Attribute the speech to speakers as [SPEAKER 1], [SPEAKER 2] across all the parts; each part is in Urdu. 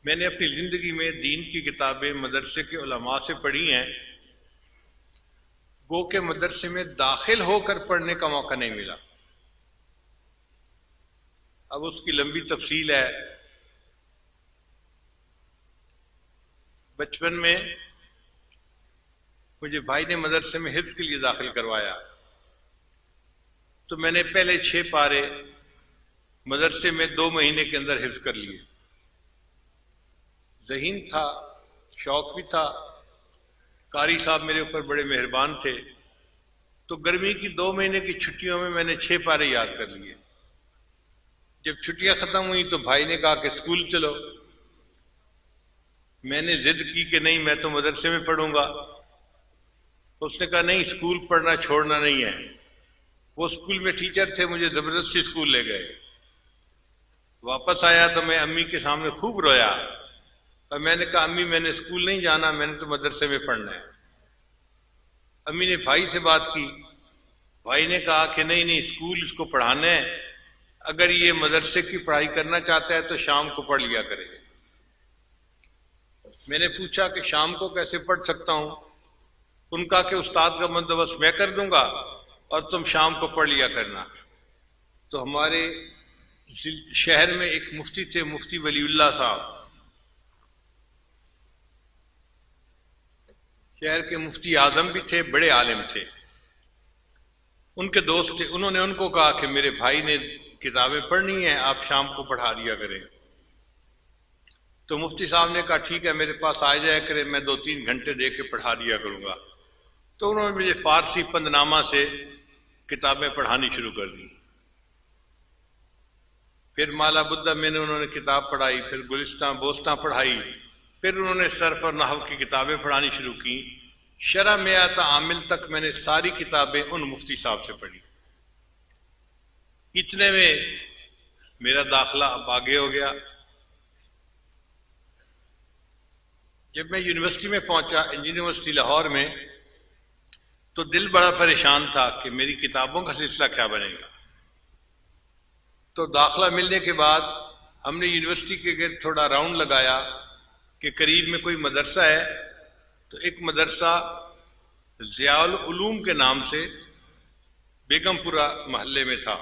[SPEAKER 1] میں نے اپنی زندگی میں دین کی کتابیں مدرسے کے علماء سے پڑھی ہیں، گو کہ مدرسے میں داخل ہو کر پڑھنے کا موقع نہیں ملا۔ اب اس کی لمبی تفصیل ہے۔ بچپن میں مجھے بھائی نے مدرسے میں حفظ کے لیے داخل کروایا، تو میں نے پہلے 6 پارے مدرسے میں 2 مہینے کے اندر حفظ کر لیے۔ ذہین تھا، شوق بھی تھا، قاری صاحب میرے اوپر بڑے مہربان تھے، تو گرمی کی 2 مہینے کی چھٹیوں میں نے 6 پارے یاد کر لیے۔ جب چھٹیاں ختم ہوئی تو بھائی نے کہا کہ اسکول چلو۔ میں نے ضد کی کہ نہیں، میں تو مدرسے میں پڑھوں گا۔ اس نے کہا نہیں، اسکول پڑھنا چھوڑنا نہیں ہے۔ وہ اسکول میں ٹیچر تھے، مجھے زبردستی اسکول لے گئے۔ واپس آیا تو میں امی کے سامنے خوب رویا، اور میں نے کہا امی میں نے اسکول نہیں جانا، میں نے تو مدرسے میں پڑھنا ہے۔ امی نے بھائی سے بات کی، بھائی نے کہا کہ نہیں اسکول اس کو پڑھانا ہے، اگر یہ مدرسے کی پڑھائی کرنا چاہتا ہے تو شام کو پڑھ لیا کرے۔ میں نے پوچھا کہ شام کو کیسے پڑھ سکتا ہوں؟ ان کا کہ استاد کا بندوبست میں کر دوں گا اور تم شام کو پڑھ لیا کرنا۔ تو ہمارے شہر میں ایک مفتی تھے، مفتی ولی اللہ صاحب، شہر کے مفتی اعظم بھی تھے، بڑے عالم تھے، ان کے دوست تھے۔ انہوں نے ان کو کہا کہ میرے بھائی نے کتابیں پڑھنی ہیں، آپ شام کو پڑھا دیا کریں۔ تو مفتی صاحب نے کہا ٹھیک ہے، میرے پاس آ جایا کرے، میں 2-3 گھنٹے دے کے پڑھا دیا کروں گا۔ تو انہوں نے مجھے فارسی پندنامہ سے کتابیں پڑھانی شروع کر دی۔ پھر مالا بدہ میں نے انہوں نے کتاب پڑھائی، پھر گلستان بوستان پڑھائی، پھر انہوں نے صرف اور نحو کی کتابیں پڑھانی شروع کی۔ شرح میات عامل تک میں نے ساری کتابیں ان مفتی صاحب سے پڑھی۔ اتنے میں میرا داخلہ اب آگے ہو گیا۔ جب میں یونیورسٹی میں پہنچا، انجینئرنگ یونیورسٹی لاہور میں، تو دل بڑا پریشان تھا کہ میری کتابوں کا سلسلہ کیا بنے گا۔ تو داخلہ ملنے کے بعد ہم نے یونیورسٹی کے گرد تھوڑا راؤنڈ لگایا کہ قریب میں کوئی مدرسہ ہے۔ تو ایک مدرسہ ضیاء العلوم کے نام سے بیگم پورہ محلے میں تھا۔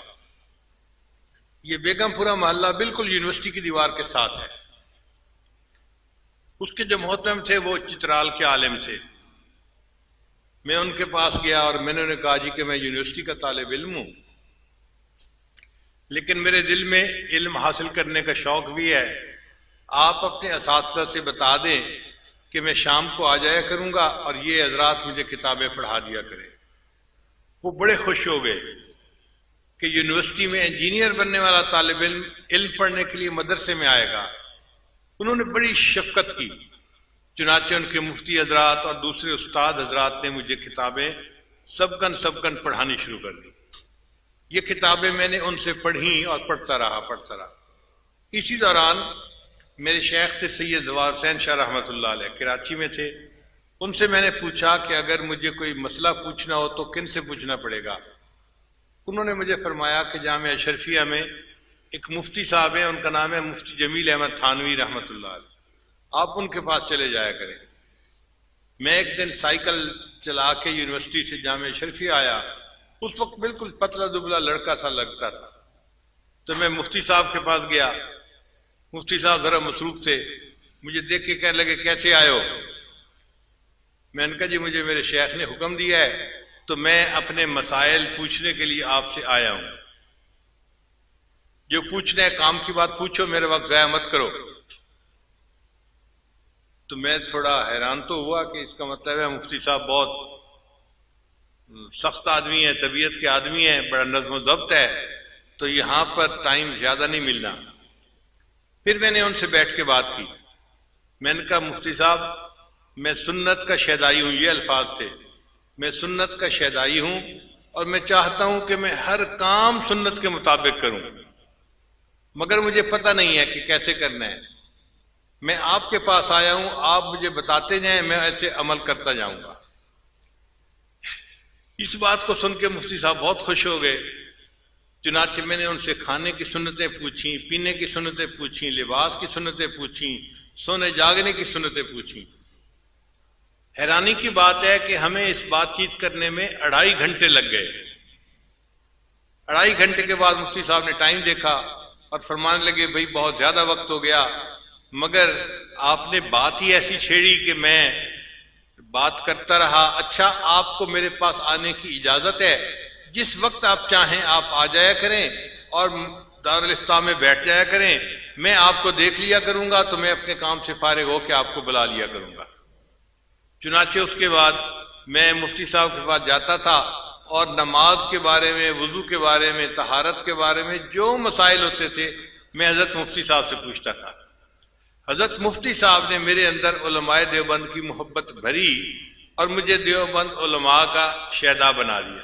[SPEAKER 1] یہ بیگم پورہ محلہ بالکل یونیورسٹی کی دیوار کے ساتھ ہے۔ اس کے جو محترم تھے وہ چترال کے عالم تھے۔ میں ان کے پاس گیا اور میں نے انہیں کہا جی کہ میں یونیورسٹی کا طالب علم ہوں، لیکن میرے دل میں علم حاصل کرنے کا شوق بھی ہے، آپ اپنے اساتذہ سے بتا دیں کہ میں شام کو آ جایا کروں گا اور یہ حضرات مجھے کتابیں پڑھا دیا کریں۔ وہ بڑے خوش ہو گئے کہ یونیورسٹی میں انجینئر بننے والا طالب علم پڑھنے کے لیے مدرسے میں آئے گا۔ انہوں نے بڑی شفقت کی، چنانچہ ان کے مفتی حضرات اور دوسرے استاد حضرات نے مجھے کتابیں سبکن پڑھانی شروع کر دی۔ یہ کتابیں میں نے ان سے پڑھیں اور پڑھتا رہا۔ اسی دوران میرے شیخ تھے سید زوار حسین شاہ رحمۃ اللہ علیہ، کراچی میں تھے۔ ان سے میں نے پوچھا کہ اگر مجھے کوئی مسئلہ پوچھنا ہو تو کن سے پوچھنا پڑے گا؟ انہوں نے مجھے فرمایا کہ جامعہ اشرفیہ میں ایک مفتی صاحب ہیں، ان کا نام ہے مفتی جمیل احمد تھانوی رحمۃ اللہ علیہ، آپ ان کے پاس چلے جایا کریں۔ میں ایک دن سائیکل چلا کے یونیورسٹی سے جامعہ اشرفیہ آیا، اس وقت بالکل پتلا دبلا لڑکا سا لگتا تھا۔ تو میں مفتی صاحب کے پاس گیا، مفتی صاحب ذرا مصروف تھے، مجھے دیکھ کے کہنے لگے کیسے آئے ہو؟ میں نے کہا جی مجھے میرے شیخ نے حکم دیا ہے تو میں اپنے مسائل پوچھنے کے لیے آپ سے آیا ہوں، جو پوچھنا ہے کام کی بات پوچھو، میرے وقت ضائع مت کرو۔ تو میں تھوڑا حیران تو ہوا کہ اس کا مطلب ہے مفتی صاحب بہت سخت آدمی ہے، طبیعت کے آدمی ہیں، بڑا نظم و ضبط ہے، تو یہاں پر ٹائم زیادہ نہیں ملنا۔ پھر میں نے ان سے بیٹھ کے بات کی، میں نے کہا مفتی صاحب میں سنت کا شیدائی ہوں، یہ الفاظ تھے، میں سنت کا شیدائی ہوں اور میں چاہتا ہوں کہ میں ہر کام سنت کے مطابق کروں، مگر مجھے پتہ نہیں ہے کہ کیسے کرنا ہے۔ میں آپ کے پاس آیا ہوں، آپ مجھے بتاتے جائیں، میں ایسے عمل کرتا جاؤں گا۔ اس بات کو سن کے مفتی صاحب بہت خوش ہو گئے، چنانچہ میں نے ان سے کھانے کی سنتیں پوچھیں، پینے کی سنتیں پوچھیں، لباس کی سنتیں پوچھیں، سونے جاگنے کی سنتیں پوچھیں۔ حیرانی کی بات ہے کہ ہمیں اس بات چیت کرنے میں 2.5 گھنٹے لگ گئے۔ 2.5 گھنٹے کے بعد مفتی صاحب نے ٹائم دیکھا اور فرمانے لگے بھائی بہت زیادہ وقت ہو گیا، مگر آپ نے بات ہی ایسی چھیڑی کہ میں بات کرتا رہا۔ اچھا، آپ کو میرے پاس آنے کی اجازت ہے، جس وقت آپ چاہیں آپ آ جایا کریں اور دارالفتاح میں بیٹھ جایا کریں، میں آپ کو دیکھ لیا کروں گا تو میں اپنے کام سے فارغ ہو کے آپ کو بلا لیا کروں گا۔ چنانچہ اس کے بعد میں مفتی صاحب کے پاس جاتا تھا اور نماز کے بارے میں، وضو کے بارے میں، طہارت کے بارے میں جو مسائل ہوتے تھے میں حضرت مفتی صاحب سے پوچھتا تھا۔ حضرت مفتی صاحب نے میرے اندر علماء دیوبند کی محبت بھری اور مجھے دیوبند علماء کا شیدا بنا دیا۔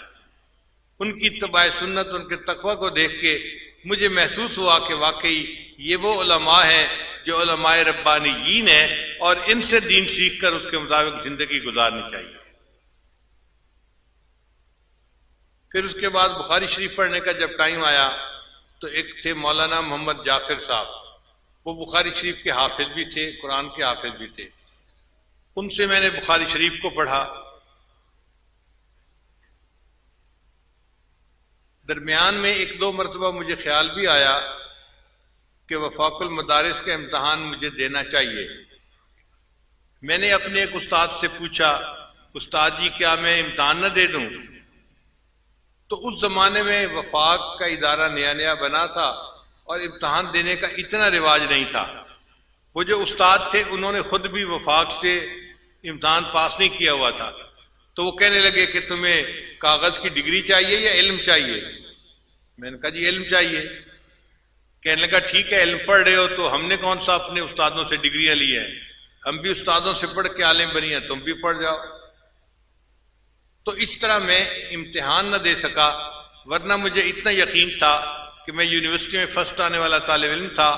[SPEAKER 1] ان کی اتباع سنت، ان کے تقوی کو دیکھ کے مجھے محسوس ہوا کہ واقعی یہ وہ علماء ہیں جو علماء ربانیین ہیں اور ان سے دین سیکھ کر اس کے مطابق زندگی گزارنی چاہیے۔ پھر اس کے بعد بخاری شریف پڑھنے کا جب ٹائم آیا تو ایک تھے مولانا محمد جعفر صاحب، وہ بخاری شریف کے حافظ بھی تھے، قرآن کے حافظ بھی تھے۔ ان سے میں نے بخاری شریف کو پڑھا۔ درمیان میں 1-2 مرتبہ مجھے خیال بھی آیا کہ وفاق المدارس کا امتحان مجھے دینا چاہیے۔ میں نے اپنے ایک استاد سے پوچھا، استاد جی کیا میں امتحان نہ دے دوں؟ تو اس زمانے میں وفاق کا ادارہ نیا نیا بنا تھا اور امتحان دینے کا اتنا رواج نہیں تھا۔ وہ جو استاد تھے انہوں نے خود بھی وفاق سے امتحان پاس نہیں کیا ہوا تھا، تو وہ کہنے لگے کہ تمہیں کاغذ کی ڈگری چاہیے یا علم چاہیے؟ میں نے کہا جی علم چاہیے۔ کہنے لگا ٹھیک ہے، علم پڑھ رہے ہو تو ہم نے کون سا اپنے استادوں سے ڈگریاں لی ہیں، ہم بھی استادوں سے پڑھ کے عالم بنی ہیں، تم بھی پڑھ جاؤ۔ تو اس طرح میں امتحان نہ دے سکا، ورنہ مجھے اتنا یقین تھا کہ میں یونیورسٹی میں فرسٹ آنے والا طالب علم تھا،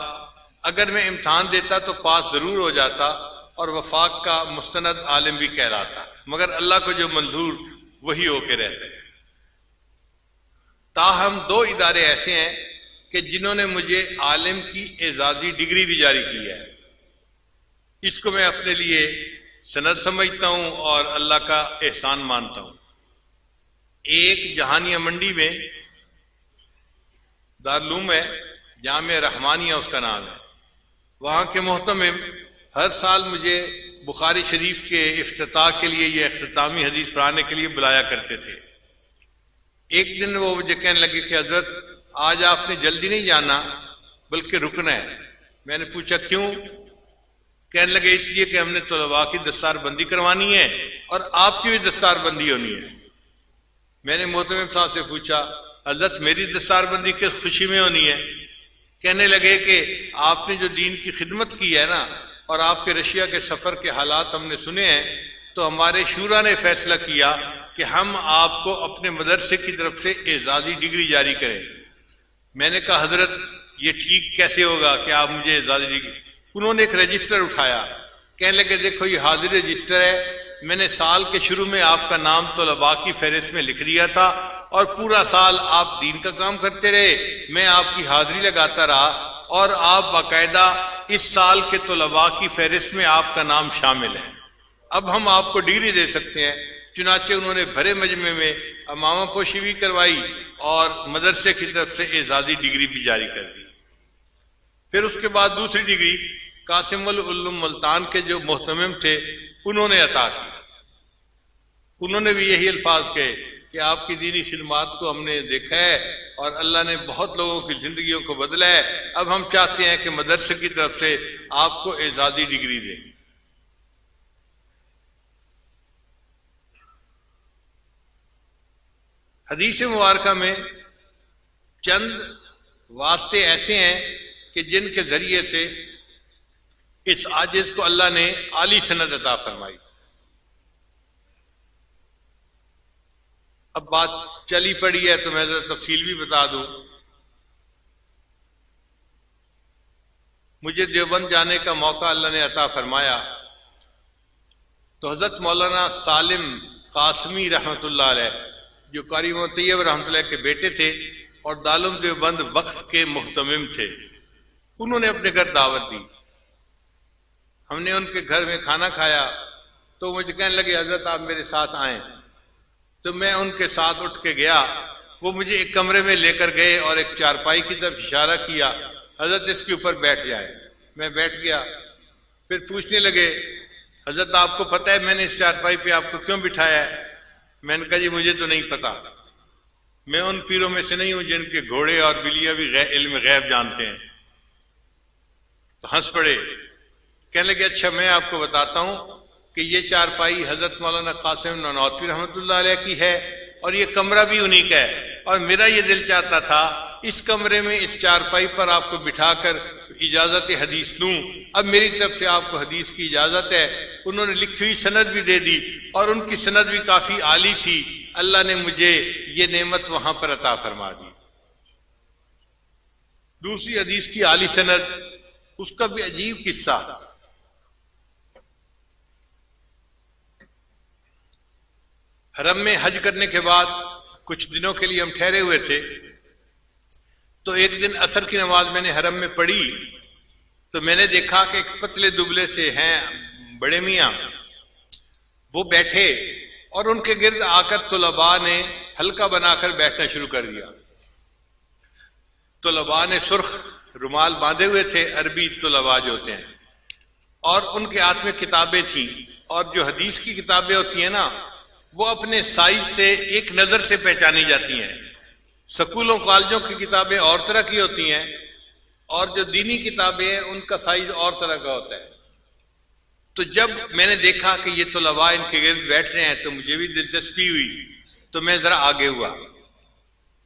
[SPEAKER 1] اگر میں امتحان دیتا تو پاس ضرور ہو جاتا اور وفاق کا مستند عالم بھی کہلاتا، مگر اللہ کو جو منظور وہی ہو کے رہتے ہیں۔ تاہم 2 ادارے ایسے ہیں کہ جنہوں نے مجھے عالم کی اعزازی ڈگری بھی جاری کی ہے، اس کو میں اپنے لیے سند سمجھتا ہوں اور اللہ کا احسان مانتا ہوں۔ ایک جہانیہ منڈی میں دارالعلوم ہے، جامعہ رحمانیہ اس کا نام ہے، وہاں کے محتمم ہر سال مجھے بخاری شریف کے افتتاح کے لیے یہ اختتامی حدیث پڑھانے کے لیے بلایا کرتے تھے۔ ایک دن وہ مجھے کہنے لگے کہ حضرت آج آپ نے جلدی نہیں جانا بلکہ رکنا ہے۔ میں نے پوچھا کیوں؟ کہنے لگے اس لیے کہ ہم نے طلباء کی دستار بندی کروانی ہے اور آپ کی بھی دستار بندی ہونی ہے۔ میں نے محتمم صاحب سے پوچھا حضرت میری دستار بندی کس خوشی میں ہونی ہے؟ کہنے لگے کہ آپ نے جو دین کی خدمت کی ہے نا، اور آپ کے رشیا کے سفر کے حالات ہم نے سنے ہیں، تو ہمارے شورا نے فیصلہ کیا کہ ہم آپ کو اپنے مدرسے کی طرف سے اعزازی ڈگری جاری کریں۔ میں نے کہا حضرت یہ ٹھیک کیسے ہوگا کہ آپ مجھے اعزازی ڈگری؟ انہوں نے ایک رجسٹر اٹھایا، کہنے لگے دیکھو یہ حاضر رجسٹر ہے، میں نے سال کے شروع میں آپ کا نام طلباء کی فہرست میں لکھ دیا تھا اور پورا سال آپ دین کا کام کرتے رہے، میں آپ کی حاضری لگاتا رہا اور آپ باقاعدہ اس سال کے طلباء کی فہرست میں آپ کا نام شامل ہے، اب ہم آپ کو ڈگری دے سکتے ہیں۔ چنانچہ انہوں نے بھرے مجمع میں امامہ پوشی بھی کروائی اور مدرسے کی طرف سے اعزازی ڈگری بھی جاری کر دی۔ پھر اس کے بعد دوسری ڈگری قاسم العلوم ملتان کے جو محتمم تھے انہوں نے عطا کی۔ انہوں نے بھی یہی الفاظ کہے کہ آپ کی دینی خدمات کو ہم نے دیکھا ہے اور اللہ نے بہت لوگوں کی زندگیوں کو بدلا ہے، اب ہم چاہتے ہیں کہ مدرسے کی طرف سے آپ کو اعزازی ڈگری دیں۔ حدیث مبارکہ میں چند واسطے ایسے ہیں کہ جن کے ذریعے سے اس عاجز کو اللہ نے عالی سند عطا فرمائی۔ اب بات چلی پڑی ہے تو میں ذرا تفصیل بھی بتا دوں۔ مجھے دیوبند جانے کا موقع اللہ نے عطا فرمایا تو حضرت مولانا سالم قاسمی رحمۃ اللہ علیہ جو قاری محمد طیب رحمۃ اللہ کے بیٹے تھے، اور دارالعلوم دیوبند وقف کے محتمم تھے، انہوں نے اپنے گھر دعوت دی. ہم نے ان کے گھر میں کھانا کھایا تو مجھے کہنے لگے حضرت آپ میرے ساتھ آئیں. تو میں ان کے ساتھ اٹھ کے گیا. وہ مجھے ایک کمرے میں لے کر گئے اور ایک چارپائی کی طرف اشارہ کیا، حضرت اس کے اوپر بیٹھ جائے. میں بیٹھ گیا. پھر پوچھنے لگے حضرت آپ کو پتہ ہے میں نے اس چارپائی پہ آپ کو کیوں بٹھایا ہے؟ میں نے کہا جی مجھے تو نہیں پتا، میں ان پیروں میں سے نہیں ہوں جن کے گھوڑے اور بلیاں بھی علم غیب جانتے ہیں. تو ہنس پڑے. کہنے لگے اچھا میں آپ کو بتاتا ہوں کہ یہ چارپائی حضرت مولانا قاسم نانوتوی رحمۃ اللہ علیہ کی ہے اور یہ کمرہ بھی انہی کا ہے، اور میرا یہ دل چاہتا تھا اس کمرے میں اس چارپائی پر آپ کو بٹھا کر اجازت حدیث لوں. اب میری طرف سے آپ کو حدیث کی اجازت ہے. انہوں نے لکھی ہوئی سند بھی دے دی اور ان کی سند بھی کافی عالی تھی. اللہ نے مجھے یہ نعمت وہاں پر عطا فرما دی. دوسری حدیث کی عالی سند، اس کا بھی عجیب قصہ. حرم میں حج کرنے کے بعد کچھ دنوں کے لیے ہم ٹھہرے ہوئے تھے. تو ایک دن عصر کی نماز میں نے حرم میں پڑھی تو میں نے دیکھا کہ ایک پتلے دبلے سے ہیں بڑے میاں، وہ بیٹھے اور ان کے گرد آ کر طلباء نے حلقہ بنا کر بیٹھنا شروع کر دیا. طلباء نے سرخ رومال باندھے ہوئے تھے، عربی طلباء جو ہوتے ہیں، اور ان کے ہاتھ میں کتابیں تھیں. اور جو حدیث کی کتابیں ہوتی ہیں نا وہ اپنے سائز سے ایک نظر سے پہچانی جاتی ہیں. سکولوں کالجوں کی کتابیں اور طرح کی ہوتی ہیں اور جو دینی کتابیں ہیں ان کا سائز اور طرح کا ہوتا ہے. تو جب میں نے دیکھا کہ یہ طلباء ان کے گرد بیٹھ رہے ہیں تو مجھے بھی دلچسپی ہوئی، تو میں ذرا آگے ہوا.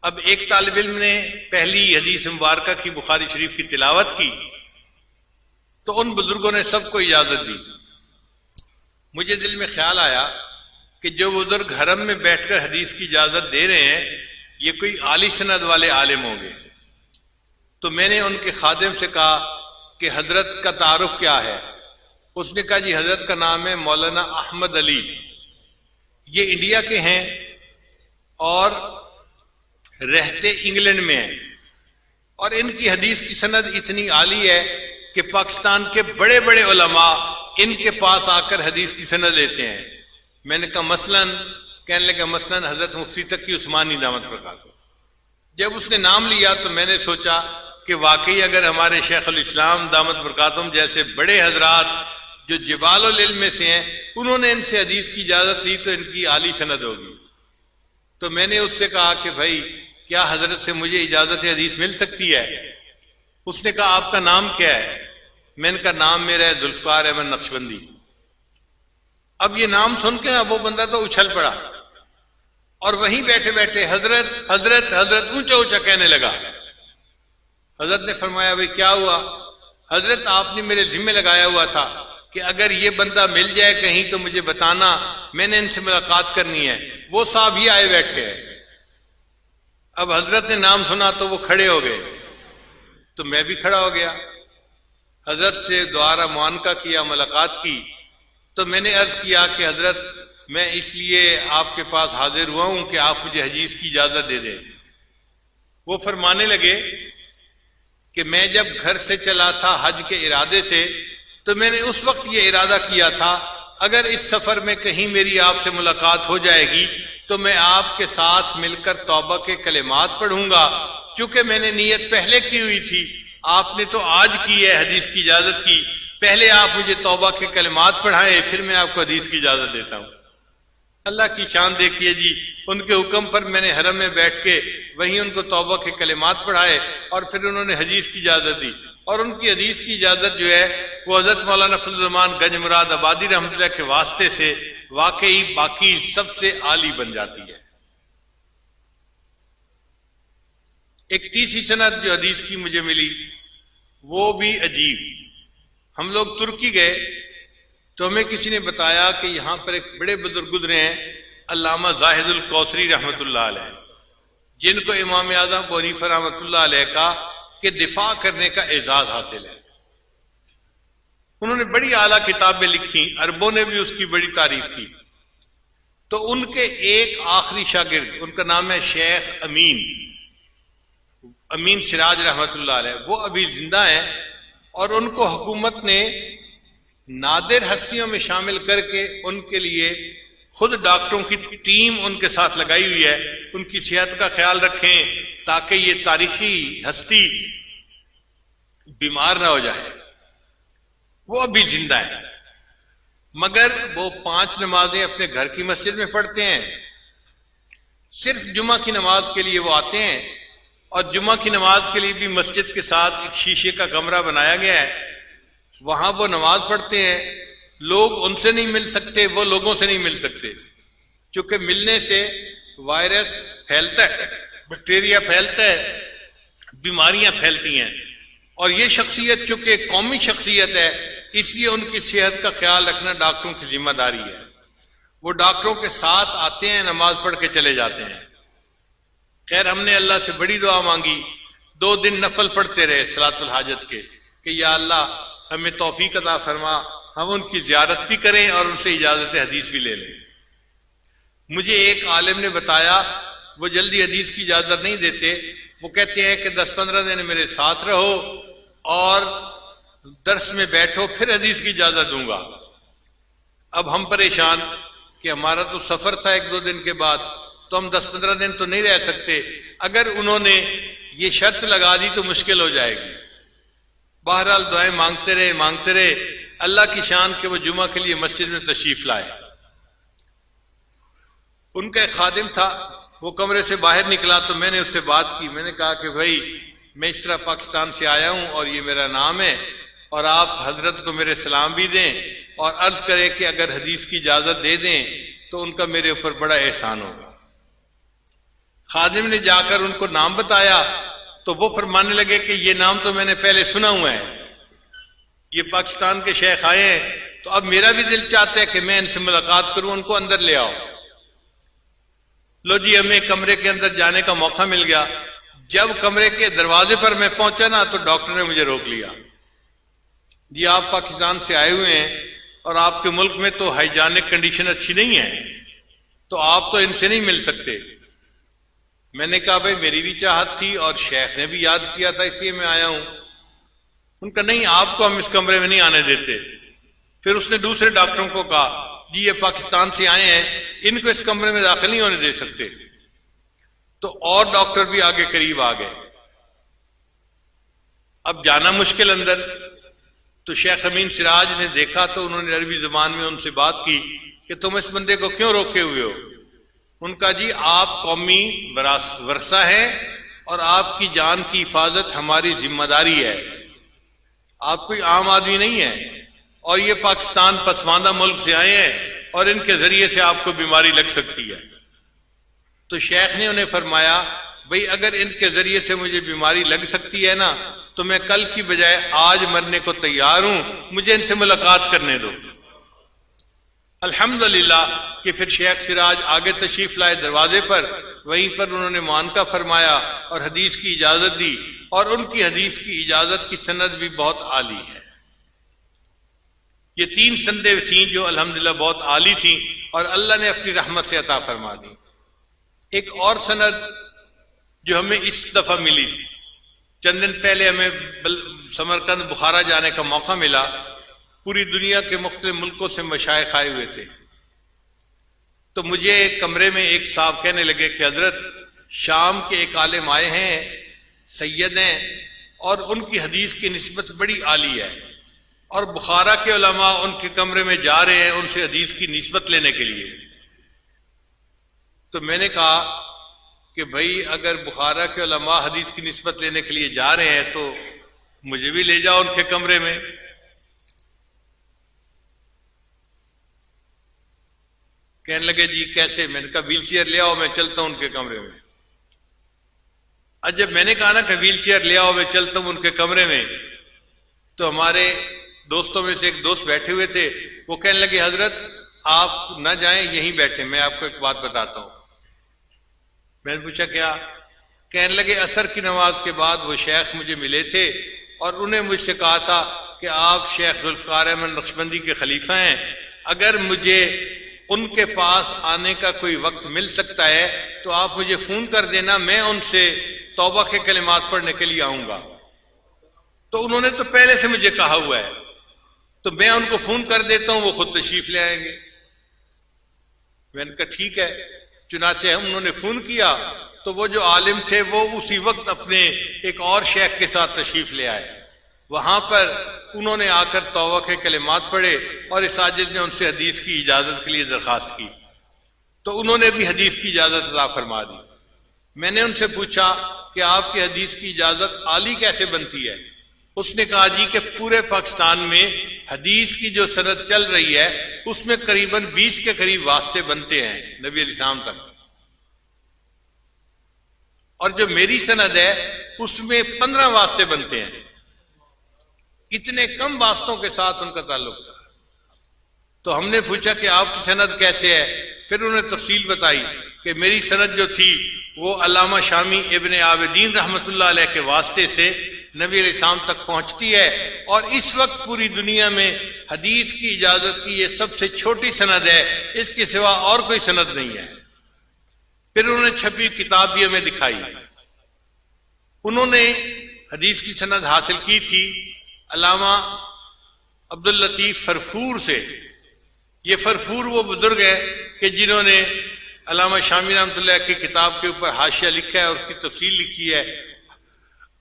[SPEAKER 1] اب ایک طالب علم نے پہلی حدیث مبارکہ کی بخاری شریف کی تلاوت کی تو ان بزرگوں نے سب کو اجازت دی. مجھے دل میں خیال آیا کہ جو بزرگ حرم میں بیٹھ کر حدیث کی اجازت دے رہے ہیں یہ کوئی عالی سند والے عالم ہوں گے. تو میں نے ان کے خادم سے کہا کہ حضرت کا تعارف کیا ہے؟ اس نے کہا جی حضرت کا نام ہے مولانا احمد علی، یہ انڈیا کے ہیں اور رہتے انگلینڈ میں ہیں، اور ان کی حدیث کی سند اتنی عالی ہے کہ پاکستان کے بڑے بڑے علماء ان کے پاس آ کر حدیث کی سند لیتے ہیں. میں نے کہا مثلاً؟ کہنے لگا مثلاً حضرت مفتی تقی عثمانی دامت برکاتہ. جب اس نے نام لیا تو میں نے سوچا کہ واقعی اگر ہمارے شیخ الاسلام دامت برکاتہم جیسے بڑے حضرات جو جبال العلم میں سے ہیں انہوں نے ان سے حدیث کی اجازت لی تو ان کی عالی سند ہوگی. تو میں نے اس سے کہا کہ بھائی کیا حضرت سے مجھے اجازت حدیث مل سکتی ہے؟ اس نے کہا آپ کا نام کیا ہے؟ میں نے کہا نام میرا ہے ذوالفقار احمد نقشبندی. اب یہ نام سن کے نا وہ بندہ تو اچھل پڑا اور وہیں بیٹھے بیٹھے حضرت حضرت حضرت اونچا اونچا کہنے لگا. حضرت نے فرمایا بھائی کیا ہوا؟ حضرت آپ نے میرے ذمہ لگایا ہوا تھا کہ اگر یہ بندہ مل جائے کہیں تو مجھے بتانا، میں نے ان سے ملاقات کرنی ہے. وہ صاحب ہی آئے بیٹھے ہیں. اب حضرت نے نام سنا تو وہ کھڑے ہو گئے تو میں بھی کھڑا ہو گیا. حضرت سے دوبارہ معانقہ کیا، ملاقات کی. تو میں نے عرض کیا کہ حضرت میں اس لیے آپ کے پاس حاضر ہوا ہوں کہ آپ مجھے حدیث کی اجازت دے دیں. وہ فرمانے لگے کہ میں جب گھر سے چلا تھا حج کے ارادے سے تو میں نے اس وقت یہ ارادہ کیا تھا اگر اس سفر میں کہیں میری آپ سے ملاقات ہو جائے گی تو میں آپ کے ساتھ مل کر توبہ کے کلمات پڑھوں گا، کیونکہ میں نے نیت پہلے کی ہوئی تھی. آپ نے تو آج کی ہے حدیث کی اجازت کی، پہلے آپ مجھے توبہ کے کلمات پڑھائیں پھر میں آپ کو حدیث کی اجازت دیتا ہوں. اللہ کی شان دیکھیے جی، ان کے حکم پر میں نے حرم میں بیٹھ کے وہیں ان کو توبہ کے کلمات پڑھائے اور پھر انہوں نے حدیث کی اجازت دی. اور ان کی حدیث کی اجازت جو ہے وہ حضرت مولانا فضل الرحمان گنج مراد آبادی رحمۃ اللہ کے واسطے سے واقعی باقی سب سے عالی بن جاتی ہے. ایک تیسری سند جو حدیث کی مجھے ملی وہ بھی عجیب. ہم لوگ ترکی گئے تو ہمیں کسی نے بتایا کہ یہاں پر ایک بڑے بزرگ گزرے ہیں علامہ زاہد الکوثری رحمۃ اللہ علیہ، جن کو امام اعظم ابو حنیفہ رحمۃ اللہ علیہ کا کہ دفاع کرنے کا اعزاز حاصل ہے. انہوں نے بڑی اعلیٰ کتابیں لکھی، عربوں نے بھی اس کی بڑی تعریف کی. تو ان کے ایک آخری شاگرد، ان کا نام ہے شیخ امین، امین سراج رحمۃ اللہ علیہ، وہ ابھی زندہ ہیں، اور ان کو حکومت نے نادر ہستیوں میں شامل کر کے ان کے لیے خود ڈاکٹروں کی ٹیم ان کے ساتھ لگائی ہوئی ہے، ان کی صحت کا خیال رکھیں تاکہ یہ تاریخی ہستی بیمار نہ ہو جائے۔ وہ ابھی زندہ ہے، مگر وہ 5 نمازیں اپنے گھر کی مسجد میں پڑھتے ہیں، صرف جمعہ کی نماز کے لیے وہ آتے ہیں، اور جمعہ کی نماز کے لیے بھی مسجد کے ساتھ ایک شیشے کا کمرہ بنایا گیا ہے، وہاں وہ نماز پڑھتے ہیں۔ لوگ ان سے نہیں مل سکتے، وہ لوگوں سے نہیں مل سکتے، کیونکہ ملنے سے وائرس پھیلتا ہے، بیکٹیریا پھیلتا ہے، بیماریاں پھیلتی ہیں، اور یہ شخصیت چونکہ قومی شخصیت ہے، اس لیے ان کی صحت کا خیال رکھنا ڈاکٹروں کی ذمہ داری ہے۔ وہ ڈاکٹروں کے ساتھ آتے ہیں، نماز پڑھ کے چلے جاتے ہیں۔ خیر، ہم نے اللہ سے بڑی دعا مانگی، 2 دن نفل پڑھتے رہے صلاۃ الحاجت کے، کہ یا اللہ ہمیں توفیق عطا فرما، ہم ان کی زیارت بھی کریں اور ان سے اجازت حدیث بھی لے لیں۔ مجھے ایک عالم نے بتایا، وہ جلدی حدیث کی اجازت نہیں دیتے، وہ کہتے ہیں کہ 10-15 دن میرے ساتھ رہو اور درس میں بیٹھو، پھر حدیث کی اجازت دوں گا۔ اب ہم پریشان کہ ہمارا تو سفر تھا 1-2 دن کے بعد، تو ہم 10-15 دن تو نہیں رہ سکتے، اگر انہوں نے یہ شرط لگا دی تو مشکل ہو جائے گی۔ بہرحال دعائیں مانگتے رہے اللہ کی شان کہ وہ جمعہ کے لیے مسجد میں تشریف لائے۔ ان کا ایک خادم تھا، وہ کمرے سے باہر نکلا تو میں نے اس سے بات کی، میں نے کہا کہ بھائی میں اس طرح پاکستان سے آیا ہوں اور یہ میرا نام ہے، اور آپ حضرت کو میرے سلام بھی دیں اور عرض کریں کہ اگر حدیث کی اجازت دے دیں تو ان کا میرے اوپر بڑا احسان ہوگا۔ خادم نے جا کر ان کو نام بتایا تو وہ فرمانے لگے کہ یہ نام تو میں نے پہلے سنا ہوا ہے، یہ پاکستان کے شیخ آئے ہیں، تو اب میرا بھی دل چاہتا ہے کہ میں ان سے ملاقات کروں، ان کو اندر لے آؤ۔ لو جی، ہمیں کمرے کے اندر جانے کا موقع مل گیا۔ جب کمرے کے دروازے پر میں پہنچا نا تو ڈاکٹر نے مجھے روک لیا، جی آپ پاکستان سے آئے ہوئے ہیں اور آپ کے ملک میں تو ہائیجینک کنڈیشن اچھی نہیں ہے، تو آپ تو ان سے نہیں مل سکتے۔ میں نے کہا بھائی میری بھی چاہت تھی اور شیخ نے بھی یاد کیا تھا، اس لیے میں آیا ہوں۔ ان کا نہیں، آپ کو ہم اس کمرے میں نہیں آنے دیتے۔ پھر اس نے دوسرے ڈاکٹروں کو کہا جی یہ پاکستان سے آئے ہیں، ان کو اس کمرے میں داخل نہیں ہونے دے سکتے، تو اور ڈاکٹر بھی آگے قریب آ گئے۔ اب جانا مشکل اندر، تو شیخ امین سراج نے دیکھا تو انہوں نے عربی زبان میں ان سے بات کی کہ تم اس بندے کو کیوں روکے ہوئے ہو؟ ان کا جی آپ قومی ورثہ ہیں اور آپ کی جان کی حفاظت ہماری ذمہ داری ہے، آپ کوئی عام آدمی نہیں ہے، اور یہ پاکستان پسماندہ ملک سے آئے ہیں اور ان کے ذریعے سے آپ کو بیماری لگ سکتی ہے۔ تو شیخ نے انہیں فرمایا بھئی اگر ان کے ذریعے سے مجھے بیماری لگ سکتی ہے نا تو میں کل کی بجائے آج مرنے کو تیار ہوں، مجھے ان سے ملاقات کرنے دو۔ الحمدللہ کہ پھر شیخ سراج آگے تشریف لائے دروازے پر، وہیں پر انہوں نے معانقہ فرمایا اور حدیث کی اجازت دی، اور ان کی حدیث کی اجازت کی سند بھی بہت عالی ہے۔ یہ 3 سندیں تھیں جو الحمدللہ بہت عالی تھیں اور اللہ نے اپنی رحمت سے عطا فرما دی۔ ایک اور سند جو ہمیں اس دفعہ ملی، چند دن پہلے ہمیں سمرقند بخارا جانے کا موقع ملا، پوری دنیا کے مختلف ملکوں سے مشائخ آئے ہوئے تھے، تو مجھے کمرے میں ایک صاحب کہنے لگے کہ حضرت شام کے ایک عالم آئے ہیں، سید ہیں، اور ان کی حدیث کی نسبت بڑی عالی ہے، اور بخارا کے علماء ان کے کمرے میں جا رہے ہیں ان سے حدیث کی نسبت لینے کے لیے۔ تو میں نے کہا کہ بھائی اگر بخارا کے علماء حدیث کی نسبت لینے کے لیے جا رہے ہیں تو مجھے بھی لے جاؤ ان کے کمرے میں۔ کہنے لگے جی کیسے؟ میں نے کہا ویل چیئر لے آؤ، میں چلتا ہوں ان کے کمرے میں۔ جب میں نے کہا نا کہ ویل چیئر لے آؤ میں چلتا ہوں ان کے کمرے میں، تو ہمارے دوستوں میں سے ایک دوست بیٹھے ہوئے تھے، وہ کہنے لگے حضرت آپ نہ جائیں، یہیں بیٹھے، میں آپ کو ایک بات بتاتا ہوں۔ میں نے پوچھا کیا؟ کہنے لگے عصر کی نماز کے بعد وہ شیخ مجھے ملے تھے اور انہیں مجھ سے کہا تھا کہ آپ شیخ ذوالفقار احمد نقشبندی کے خلیفہ ہیں، اگر مجھے ان کے پاس آنے کا کوئی وقت مل سکتا ہے تو آپ مجھے فون کر دینا، میں ان سے توبہ کے کلمات پڑھنے کے لیے آؤں گا. تو انہوں نے تو پہلے سے مجھے کہا ہوا ہے، تو میں ان کو فون کر دیتا ہوں، وہ خود تشریف لے آئیں گے. میں نے کہا ٹھیک ہے. چنانچہ انہوں نے فون کیا تو وہ جو عالم تھے وہ اسی وقت اپنے ایک اور شیخ کے ساتھ تشریف لے آئے. وہاں پر انہوں نے آ کر توبہ کے کلمات پڑھے اور اس عاجز نے ان سے حدیث کی اجازت کے لیے درخواست کی. تو انہوں نے بھی حدیث کی اجازت عطا فرما دی. میں نے ان سے پوچھا کہ آپ کی حدیث کی اجازت عالی کیسے بنتی ہے؟ اس نے کہا جی کہ پورے پاکستان میں حدیث کی جو سند چل رہی ہے اس میں قریباً 20 کے قریب واسطے بنتے ہیں نبی علیہ السلام تک، اور جو میری سند ہے اس میں 15 واسطے بنتے ہیں. اتنے کم واسطوں کے ساتھ ان کا تعلق تھا. تو ہم نے پوچھا کہ آپ کی سند کیسے ہے؟ پھر انہوں نے تفصیل بتائی کہ میری سند جو تھی وہ علامہ شامی ابن عابدین رحمۃ اللہ علیہ کے واسطے سے نبی علیہ السلام تک پہنچتی ہے، اور اس وقت پوری دنیا میں حدیث کی اجازت کی یہ سب سے چھوٹی سند ہے، اس کے سوا اور کوئی سند نہیں ہے. پھر انہوں نے چھپی کتاب بھی ہمیں دکھائی. انہوں نے حدیث کی سند حاصل کی تھی علامہ عبداللطیف فرفور سے. یہ فرفور وہ بزرگ ہے کہ جنہوں نے علامہ شامی رحمۃ اللہ کی کتاب کے اوپر حاشیہ لکھا ہے اور اس کی تفصیل لکھی ہے.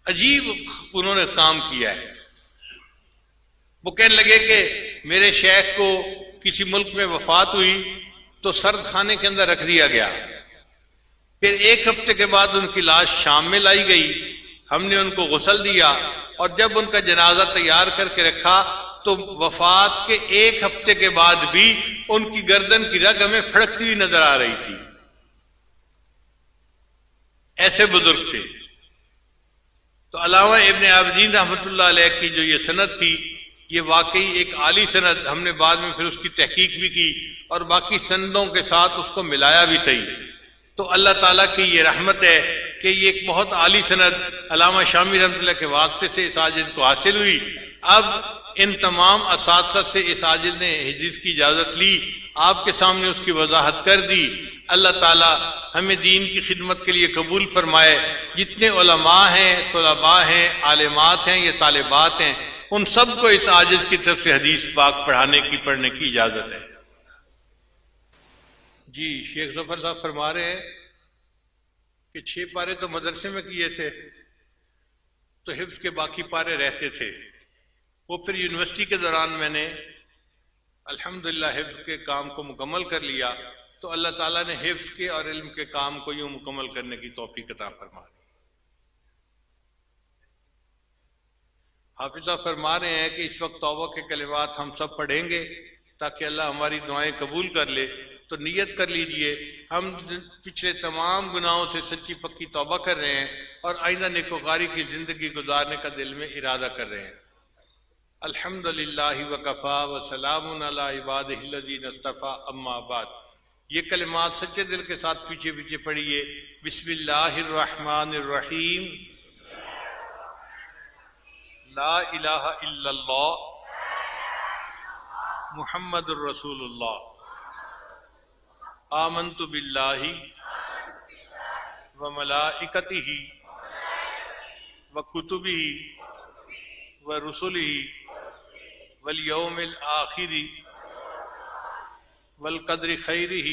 [SPEAKER 1] عجیب انہوں نے کام کیا ہے. وہ کہنے لگے کہ میرے شیخ کو کسی ملک میں وفات ہوئی تو سرد خانے کے اندر رکھ دیا گیا. پھر 1 ہفتے کے بعد ان کی لاش شام میں لائی گئی. ہم نے ان کو غسل دیا اور جب ان کا جنازہ تیار کر کے رکھا تو وفات کے 1 ہفتے کے بعد بھی ان کی گردن کی رگ ہمیں پھڑکتی ہوئی نظر آ رہی تھی. ایسے بزرگ تھے. تو علامہ ابن عابدین رحمۃ اللہ علیہ کی جو یہ سند تھی یہ واقعی ایک عالی سند. ہم نے بعد میں پھر اس کی تحقیق بھی کی اور باقی سندوں کے ساتھ اس کو ملایا بھی صحیح. تو اللہ تعالیٰ کی یہ رحمت ہے کہ یہ ایک بہت عالی سند علامہ شامی رحمۃ اللہ کے واسطے سے اس عاجز کو حاصل ہوئی. اب ان تمام اساتذہ سے اس عاجز نے حدیث کی اجازت لی، آپ کے سامنے اس کی وضاحت کر دی. اللہ تعالیٰ ہمیں دین کی خدمت کے لیے قبول فرمائے. جتنے علماء ہیں، طلباء ہیں، عالمات ہیں یا طالبات ہیں، ان سب کو اس عاجز کی طرف سے حدیث پاک پڑھنے کی اجازت ہے. جی شیخ ظفر صاحب فرما رہے ہیں کہ 6 پارے تو مدرسے میں کیے تھے تو حفظ کے باقی پارے رہتے تھے. وہ پھر یونیورسٹی کے دوران میں نے الحمدللہ حفظ کے کام کو مکمل کر لیا تو اللہ تعالیٰ نے حفظ کے اور علم کے کام کو یوں مکمل کرنے کی توفیق عطا فرما دی. حافظہ فرما رہے ہیں کہ اس وقت توبہ کے کلمات ہم سب پڑھیں گے تاکہ اللہ ہماری دعائیں قبول کر لے. تو نیت کر لیجئے ہم پچھلے تمام گناہوں سے سچی پکی توبہ کر رہے ہیں اور آئندہ نیکوکاری کی زندگی گزارنے کا دل میں ارادہ کر رہے ہیں. الحمدللہ وکفا وسلام علی عبادہ الذین اصطفی اما بعد. یہ کلمات سچے دل کے ساتھ پیچھے پیچھے پڑھیے. بسم اللہ الرحمن الرحیم. لا الہ الا اللہ محمد الرسول اللہ. آمنت باللہ وملائکتہ وکتبہ ورسلہ والیوم الآخر والقدر خیرہ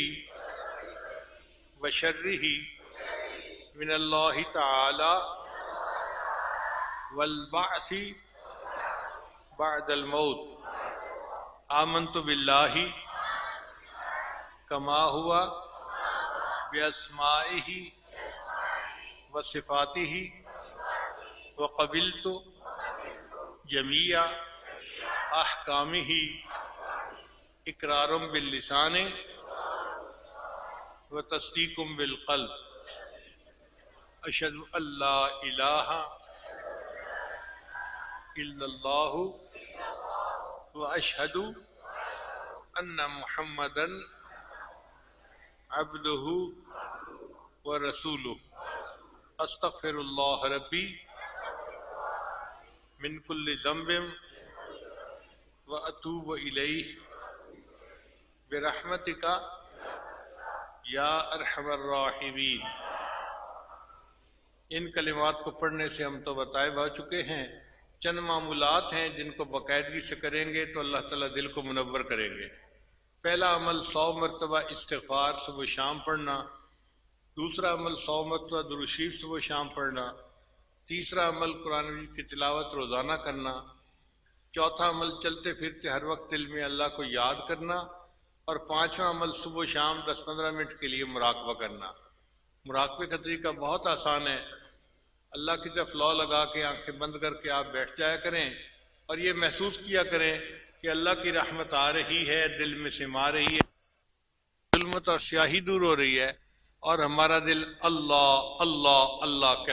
[SPEAKER 1] وشرہ من اللہ تعالی والبعث بعد الموت. آمنت باللہ کما ہوا باسمائہ وصفاتہ وقبلت جمیع احکامہ اقرار باللسان وتصدیق بالقلب. اشہد ان لا الہ الا اللہ واشہد ان محمدا عبدہ ورسولہ. استغفر اللہ ربی من کل ذنب واتوب الیہ برحمتک یا ارحم الراحمین. ان کلمات کو پڑھنے سے ہم تو بتائے بھا چکے ہیں، چند معمولات ہیں جن کو باقاعدگی سے کریں گے تو اللہ تعالیٰ دل کو منور کریں گے۔ پہلا عمل 100 مرتبہ استغفار صبح و شام پڑھنا، دوسرا عمل 100 مرتبہ درود شریف صبح و شام پڑھنا، تیسرا عمل قرآن مجید کی تلاوت روزانہ کرنا، چوتھا عمل چلتے پھرتے ہر وقت دل میں اللہ کو یاد کرنا، اور پانچواں عمل صبح و شام 10-15 منٹ کے لیے مراقبہ کرنا۔ مراقبے کا طریقہ بہت آسان ہے، اللہ کی طرف لو لگا کے آنکھیں بند کر کے آپ بیٹھ جایا کریں اور یہ محسوس کیا کریں کہ اللہ کی رحمت آ رہی ہے، دل میں سما رہی ہے، ظلمت اور سیاہی دور ہو رہی ہے، اور ہمارا دل اللہ اللہ اللہ